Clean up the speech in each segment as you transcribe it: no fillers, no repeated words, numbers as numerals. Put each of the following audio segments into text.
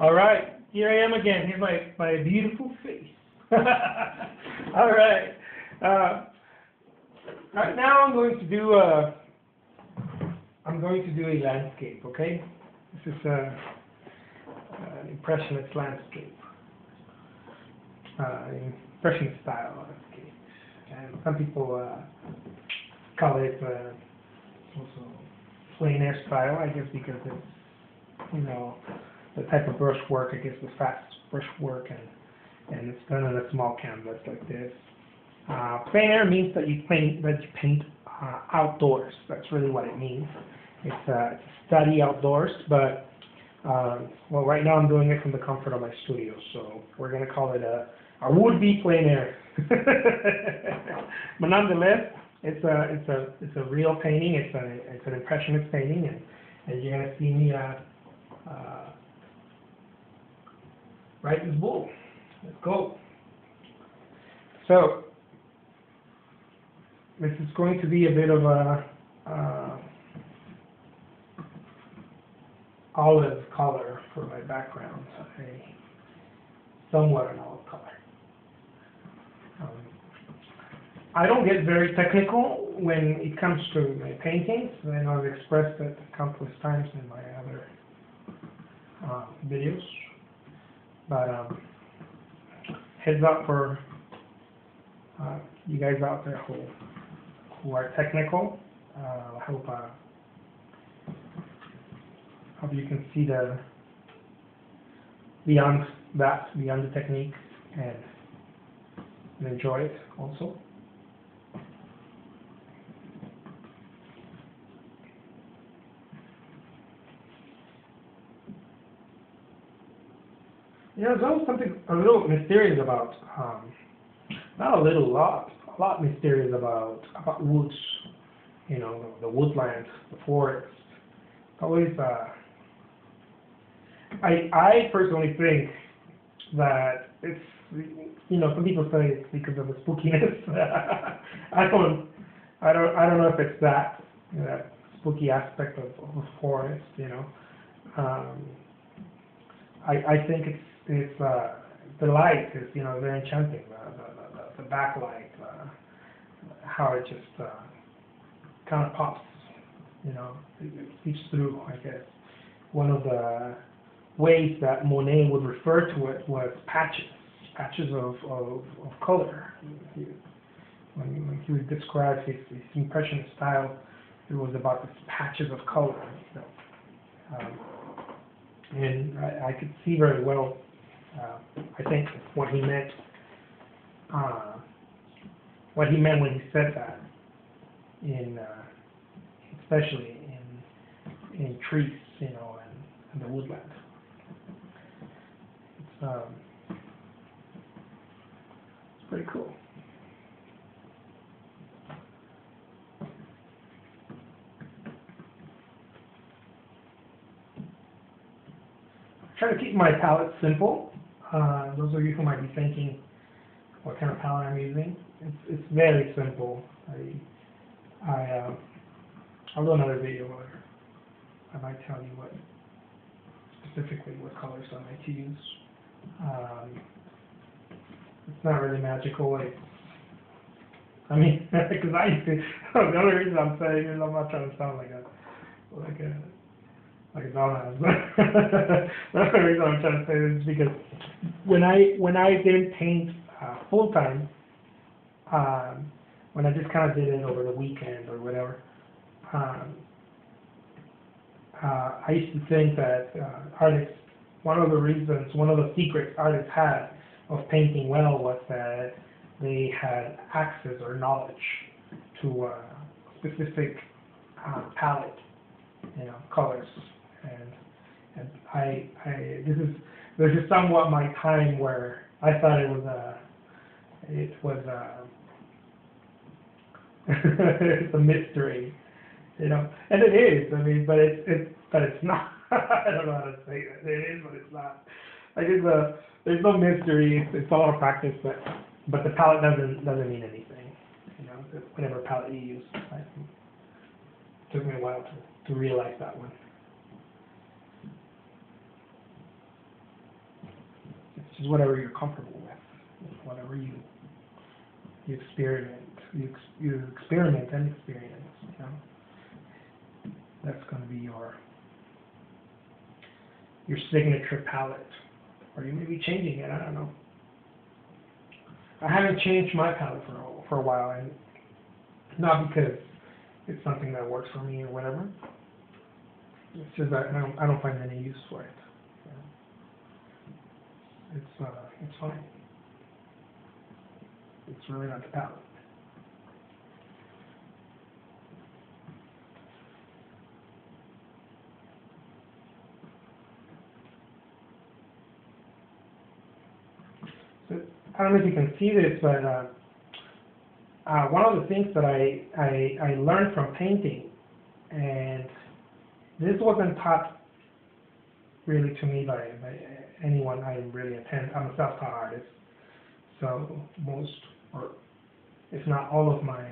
All right, here I am again. Here's my beautiful face. All right. Right now I'm going to do a landscape. Okay, this is an impressionist landscape, impressionist style landscape, and some people call it also plein air style. I guess because it's the type of brushwork, I guess, the fast brushwork, and it's done on a small canvas like this. Plein air means that you paint outdoors. That's really what it means. It's a study outdoors, but well, right now I'm doing it from the comfort of my studio, so we're going to call it a would-be plein air. But nonetheless, it's a real painting. It's an impressionist painting, and you're going to see me write this bull. Let's go. So this is going to be a bit of a olive color for my background, somewhat an olive color. I don't get very technical when it comes to my paintings, and I've expressed it countless times in my other videos. But heads up for you guys out there who are technical. I hope you can see the beyond the technique, and enjoy it also. There's always something a little mysterious about, not a little, a lot mysterious about woods, the woodland, the forest. Always, I personally think that it's, some people say it's because of the spookiness. I don't know if it's that spooky aspect of the forest, I think it's the light is very enchanting, the backlight, how it just kind of pops, it seeps through. I guess one of the ways that Monet would refer to it was patches of color. When he would describe his impressionist style, it was about these patches of color, and I could see very well, I think, what he meant when he said that, especially in trees, and the woodland. It's pretty cool. Try to keep my palette simple. Those of you who might be thinking what kind of palette I'm using, it's very simple. I'll do another video where I might tell you specifically what colors I like to use. It's not really magical. Because I used to. The only reason I'm saying is I'm not trying to sound like a dumbass. The only reason I'm trying to say this is because when I didn't paint full time, when I just kind of did it over the weekend or whatever, I used to think that artists, one of the secrets artists had of painting well was that they had access or knowledge to a specific palette, colors. And this is somewhat my time where I thought it was it's a mystery, and it is. But it's not. I don't know how to say it. It is, but it's not. There's no mystery. It's a lot of practice, but the palette doesn't mean anything. Whatever palette you use. It took me a while to realize that one. just whatever you're comfortable with, whatever you experiment, you experiment and experience. You know, that's going to be your signature palette, or you may be changing it. I don't know. I haven't changed my palette for a while, and not because it's something that works for me or whatever. It's just that I don't find any use for it. It's fine. It's really not the palette. So I don't know if you can see this, but one of the things that I learned from painting, and this wasn't taught really to me by anyone I really attend. I'm a self-taught artist, so most, or if not all of my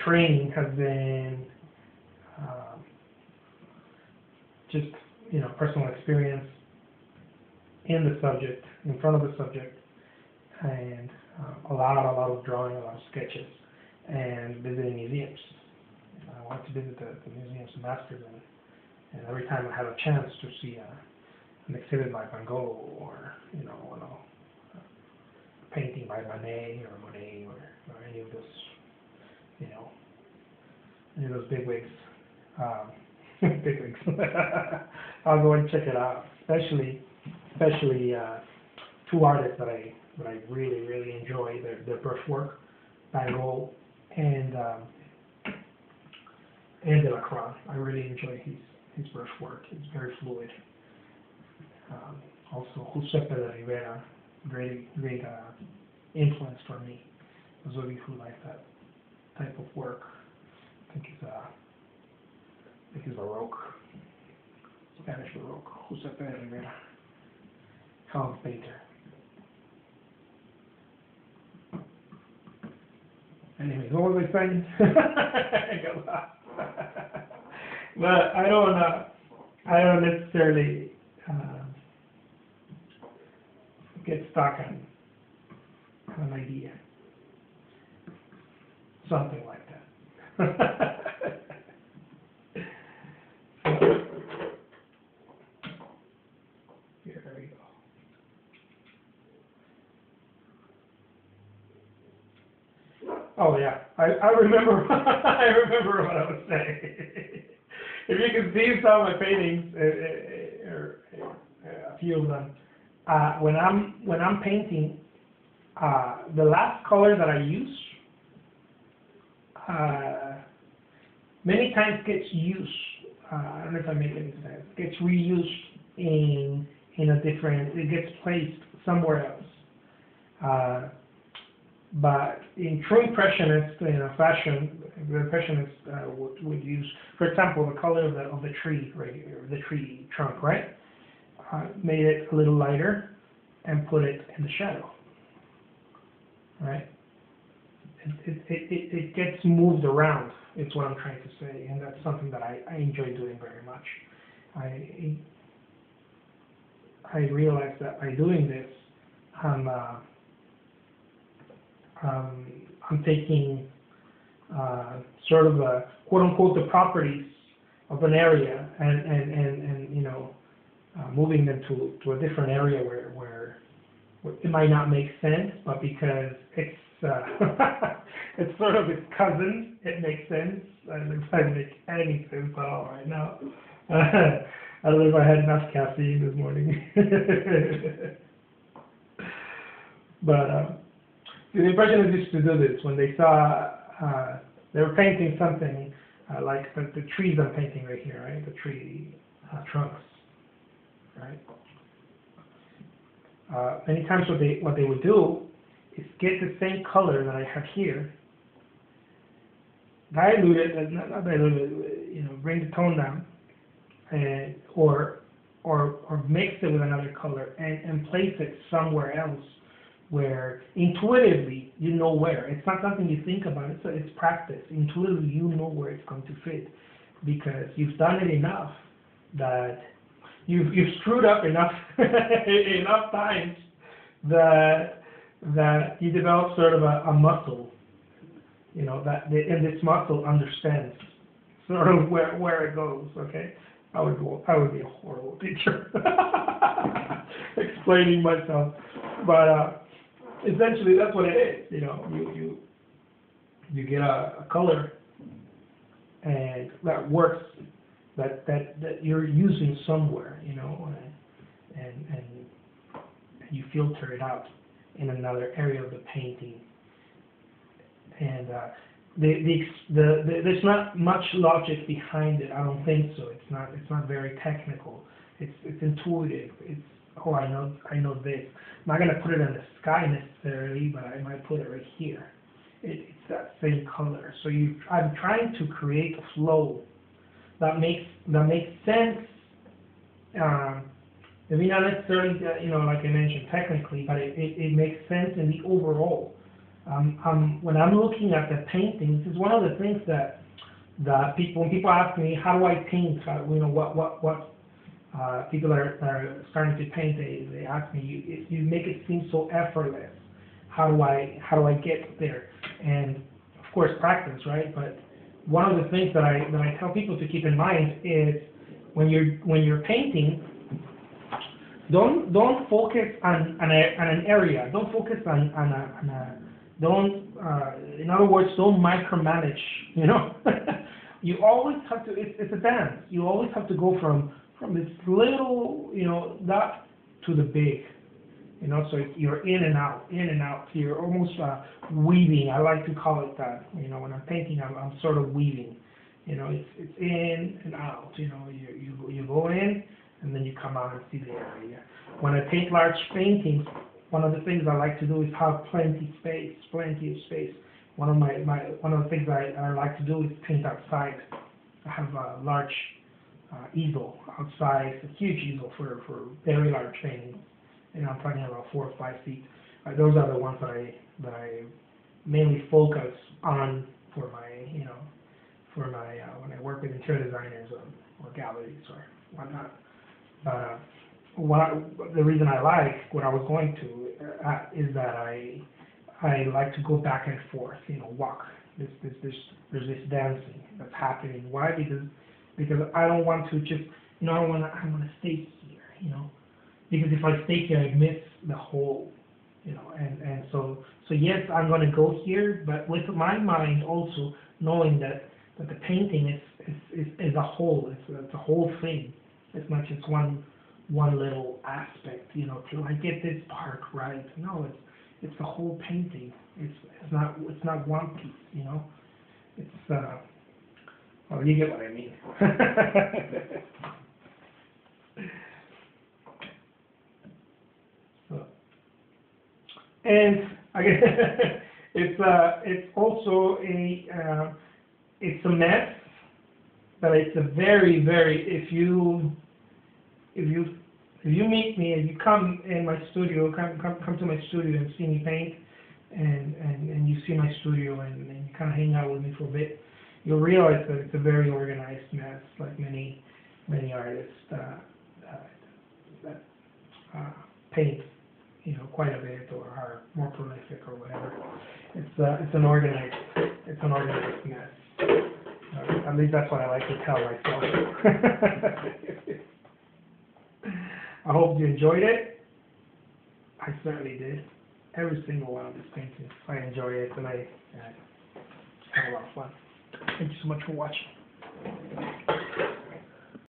training has been just, you know, personal experience in the subject, in front of the subject, and a lot of drawing, a lot of sketches, and visiting museums. I went to visit the museums and masters, and every time I had a chance to see an exhibit by Van Gogh, or you know, a painting by Monet or any of those, you know, any of those bigwigs, bigwigs. I'll go and check it out, especially two artists that I really enjoy their brushwork, Van Gogh and Delacroix. I really enjoy his brushwork. It's very fluid. Also, Jose Rivera, great influence for me. Those of you who like that type of work, I think it's Baroque, Spanish Baroque. Jose Rivera, House painter. Anyways, what was I saying? I got lost. But I don't necessarily get stuck on an idea, something like that. So, here we go. Oh yeah, I remember. I remember what I was saying. If you can see some of my paintings, or a few of them, when I'm painting, the last color that I use many times gets used. I don't know if I make any sense. Gets reused in a different. It gets placed somewhere else. But in true impressionist, you know, fashion, the impressionists would use, for example, the color of the tree, right here, the tree trunk, right? Made it a little lighter and put it in the shadow, right? It gets moved around. It's what I'm trying to say, and that's something that I enjoy doing very much. I realize that by doing this, I'm taking sort of a quote unquote the properties of an area and you know, moving them to a different area where it might not make sense, but because it's it's sort of its cousin, it makes sense. I don't know if I make any sense at all right now. I don't know if I had enough caffeine this morning. But the Impressionists used to do this when they saw they were painting something like the trees I'm painting right here, right? The tree trunks, right? Many times what they would do is get the same color that I have here, dilute it, not dilute it, you know, bring the tone down, and or mix it with another color and place it somewhere else where intuitively you know where. It's not something you think about, it's practice. Intuitively you know where it's going to fit because you've done it enough that you've screwed up enough enough times that you develop sort of a muscle, you know, and this muscle understands sort of where it goes. Okay, I would be a horrible teacher explaining myself, but essentially that's what it is. You know, you get a color and that works, that you're using somewhere, you know, and you filter it out in another area of the painting. And there's not much logic behind it. I don't think so. It's not very technical. It's intuitive. It's, oh, I know this. I'm not gonna put it in the sky necessarily, but I might put it right here. It's that same color. So I'm trying to create a flow that makes sense. Maybe not necessarily, you know, like I mentioned, technically, but it makes sense in the overall. When I'm looking at the paintings, it's one of the things that when people ask me, how do I paint? You know, what people that are starting to paint, they ask me, you make it seem so effortless. How do I get there? And of course, practice, right? But one of the things that I tell people to keep in mind is when you're painting, don't focus on an area. Don't focus on a in other words, don't micromanage. You know, you always have to. It's a dance. You always have to go from this little, you know, that to the big. You know, so you're in and out. You're almost weaving. I like to call it that. You know, when I'm painting, I'm sort of weaving. You know, it's in and out. You know, you go in and then you come out and see the area. When I paint large paintings, one of the things I like to do is have plenty of space. One of the things I like to do is paint outside. I have a large easel outside, a huge easel for very large paintings. And I'm talking about 4 or 5 feet. Those are the ones that I mainly focus on for my, you know, when I work with interior designers or galleries or whatnot. The reason I like what I was going to is that I like to go back and forth, you know, walk. There's this dancing that's happening. Why? Because I don't want to just, you know, I want to stay here, you know. Because if I stay here, I miss the whole, you know, and so yes, I'm going to go here, but with my mind also knowing that the painting is a whole, it's a whole thing. It's not just one little aspect, you know, till I get this part right. No, it's the whole painting. It's not one piece, you know. It's well, you get what I mean. And again, it's also it's a mess, but it's a very, very, if you meet me and you come in my studio, come to my studio and see me paint, and you see my studio and you kind of hang out with me for a bit, you'll realize that it's a very organized mess, like many artists that paint, you know, quite a bit or are more prolific or whatever. It's an organized mess. At least that's what I like to tell myself. I hope you enjoyed it. I certainly did. Every single one of these paintings, I enjoy it and I have a lot of fun. Thank you so much for watching.